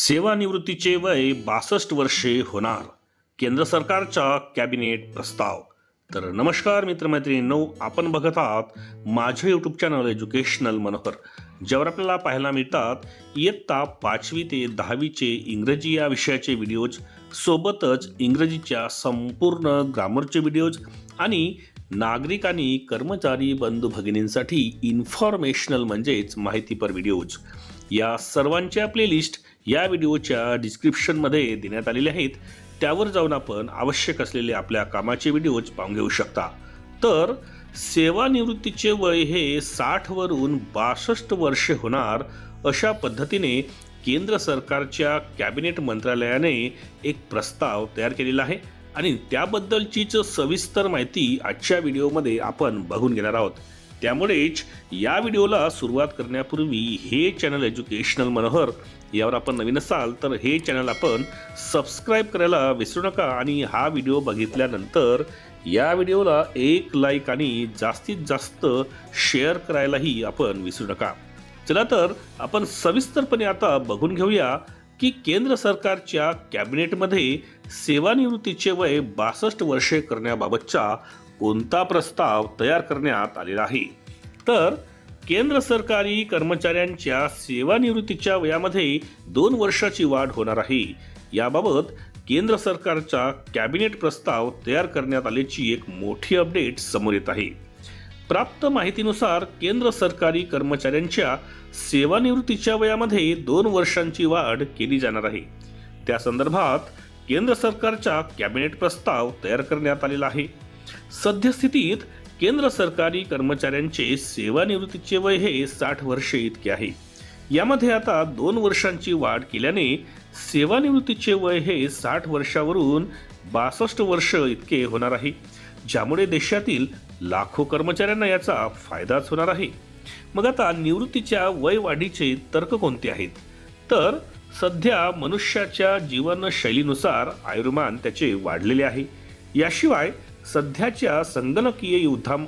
सेवानिवृत्तीचे वय 62 वर्षे होणार. केंद्र सरकारचा कॅबिनेट प्रस्ताव. तर नमस्कार मित्रमैत्रिणींनो, आपण बघत आहात माझे यूट्यूब चॅनल एज्युकेशनल मनोहर, ज्यावर आपल्याला पाहायला मिळतात इयत्ता 5वी ते 10वीचे इंग्रजी या विषयाचे व्हिडिओज, सोबतच इंग्रजीच्या संपूर्ण ग्रामरचे व्हिडिओज आणि नागरिक आणि कर्मचारी बंधू भगिनींसाठी इन्फॉर्मेशनल म्हणजेच माहितीपर व्हिडिओज, या सर्वांच्या प्लेलिस्ट या व्हिडिओच्या डिस्क्रिप्शनमध्ये देण्यात आलेले आहेत. त्यावर जाऊन आपण आवश्यक असलेले आपल्या कामाचे व्हिडिओज पाहून घेऊ शकता. तर सेवानिवृत्तीचे वय हे 60 वरून 62 वर्षे होणार, अशा पद्धतीने केंद्र सरकारच्या कॅबिनेट मंत्रालयाने एक प्रस्ताव तयार केलेला आहे आणि त्याबद्दलचीच सविस्तर माहिती आजच्या व्हिडिओमध्ये आपण बघून घेणार आहोत. त्यामुळेच या व्हिडिओला सुरुवात करण्यापूर्वी हे चॅनल एज्युकेशनल मनोहर यावर आपण नवीन असाल तर हे चॅनल आपण सबस्क्राईब करायला विसरू नका आणि हा व्हिडिओ बघितल्यानंतर या व्हिडिओला एक लाईक आणि जास्तीत जास्त शेअर करायलाही आपण विसरू नका. चला तर आपण सविस्तरपणे आता बघून घेऊया की केंद्र सरकारच्या कॅबिनेटमध्ये सेवानिवृत्तीचे वय 62 वर्षे करण्याबाबतचा कोणता प्रस्ताव तयार करण्यात आलेला आहे. तर केंद्र सरकारी कर्मचाऱ्यांच्या सेवानिवृत्तीच्या वयामध्ये 2 वर्षाची वाढ होणार आहे. याबाबत केंद्र सरकारचा कॅबिनेट प्रस्ताव तयार करण्यात आल्याची एक मोठी अपडेट समोर येत आहे. प्राप्त माहितीनुसार केंद्र सरकारी कर्मचाऱ्यांच्या सेवानिवृत्तीच्या वयामध्ये 2 वर्षांची वाढ केली जाणार आहे. त्या संदर्भात केंद्र सरकारचा कॅबिनेट प्रस्ताव तयार करण्यात आलेला आहे. सद्यस्थितीत केंद्र सरकारी कर्मचाऱ्यांचे सेवानिवृत्तीचे वय हे 60 वर्षे इतके आहे. यामध्ये आता 2 वर्षांची वाढ केल्याने सेवानिवृत्तीचे वय हे 60 वर्षावरून 62 वर्ष इतके होणार आहे, ज्यामुळे देशातील लाखो कर्मचाऱ्यांना याचा फायदाच होणार आहे. मग आता निवृत्तीच्या वय वाढीचे तर्क कोणते आहेत? तर सध्या मनुष्याच्या जीवनशैलीनुसार आयुर्मान त्याचे वाढलेले आहे. याशिवाय सध्याच्या संगणकीय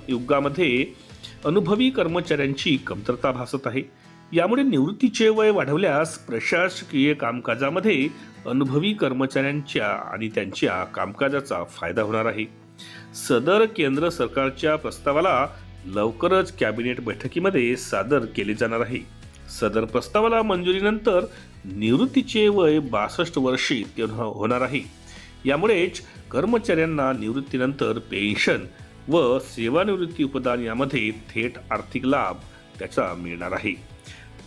युगामध्ये अनुभवी कर्मचाऱ्यांची कमतरता भासत आहे. यामुळे निवृत्तीचे वय वाढवल्यास प्रशासकीय कामकाजामध्ये अनुभवी कर्मचाऱ्यांच्या आणि त्यांच्या कामकाजाचा फायदा होणार आहे. सदर केंद्र सरकारच्या प्रस्तावाला लवकरच कॅबिनेट बैठकीमध्ये सादर केले जाणार आहे. सदर प्रस्तावाला मंजुरीनंतर निवृत्तीचे वय 62 वर्षे इतके होणार आहे. यामुळेच कर्मचाऱ्यांना निवृत्तीनंतर पेन्शन व सेवानिवृत्ती उपदान यामध्ये थेट आर्थिक लाभ त्याचा मिळणार आहे.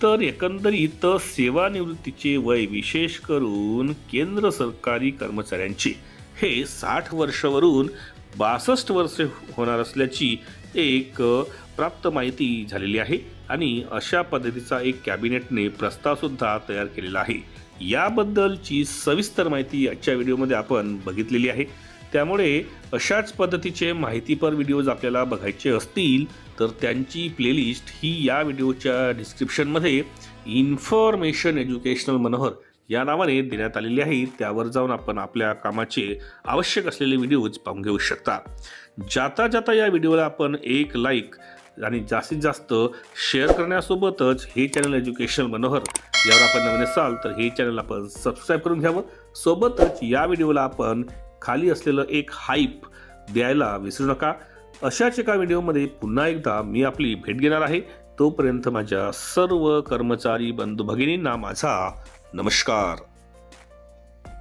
तर एकंदरीत सेवानिवृत्तीचे वय विशेष करून केंद्र सरकारी कर्मचाऱ्यांचे हे 60 वर्षावरून 62 वर्षे होणार असल्याची एक प्राप्त माहिती झालेली आहे आणि अशा पद्धतीचा एक कॅबिनेटने प्रस्ताव सुद्धा तयार केलेला आहे. याबद्दलची सविस्तर माहिती आजच्या व्हिडिओमध्ये आपण बघितलेली आहे. त्यामुळे अशाच पद्धतीचे माहितीपर व्हिडिओज आपल्याला बघायचे असतील तर त्यांची प्लेलिस्ट ही या व्हिडिओच्या डिस्क्रिप्शनमध्ये इन्फॉर्मेशन एज्युकेशनल मनोहर या नावाने देण्यात आलेली आहे. त्यावर जाऊन आपण आपल्या कामाचे आवश्यक असलेले व्हिडिओज पाहून घेऊ शकता. जाता जाता या व्हिडिओला आपण एक लाईक आणि जास्तीत जास्त शेअर करण्यासोबतच हे चॅनल एज्युकेशनल मनोहर यावर आपण नवीन असाल तर हे चॅनल आपण सबस्क्राईब करून घ्यावं. सोबतच या व्हिडिओला आपण खाली असलेलं एक हाईप द्यायला विसरू नका. अशाच एका व्हिडिओमध्ये पुन्हा एकदा मी आपली भेट घेणार आहे. तोपर्यंत माझ्या सर्व कर्मचारी बंधू भगिनींना माझा नमस्कार.